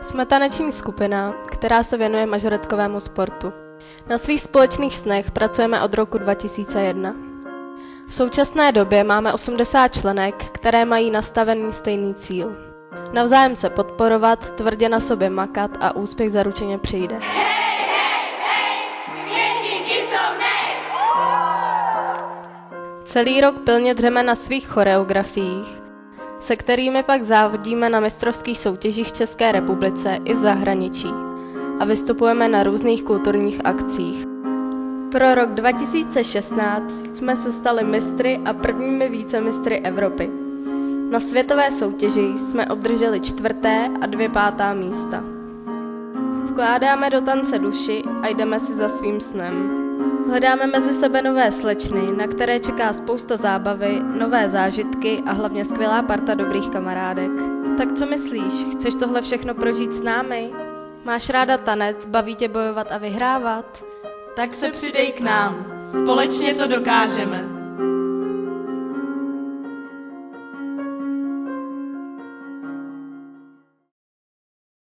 Jsme taneční skupina, která se věnuje mažoretkovému sportu. Na svých společných snech pracujeme od roku 2001. V současné době máme 80 členek, které mají nastavený stejný cíl. Navzájem se podporovat, tvrdě na sobě makat a úspěch zaručeně přijde. Celý rok pilně dřeme na svých choreografiích, se kterými pak závodíme na mistrovských soutěžích v České republice i v zahraničí a vystupujeme na různých kulturních akcích. Pro rok 2016 jsme se stali mistry a prvními vícemistry Evropy. Na světové soutěži jsme obdrželi 4. a 2. 5. místa. Vkládáme do tance duši a jdeme si za svým snem. Hledáme mezi sebe nové slečny, na které čeká spousta zábavy, nové zážitky a hlavně skvělá parta dobrých kamarádek. Tak co myslíš, chceš tohle všechno prožít s námi? Máš ráda tanec, baví tě bojovat a vyhrávat? Tak se přidej k nám, společně to dokážeme.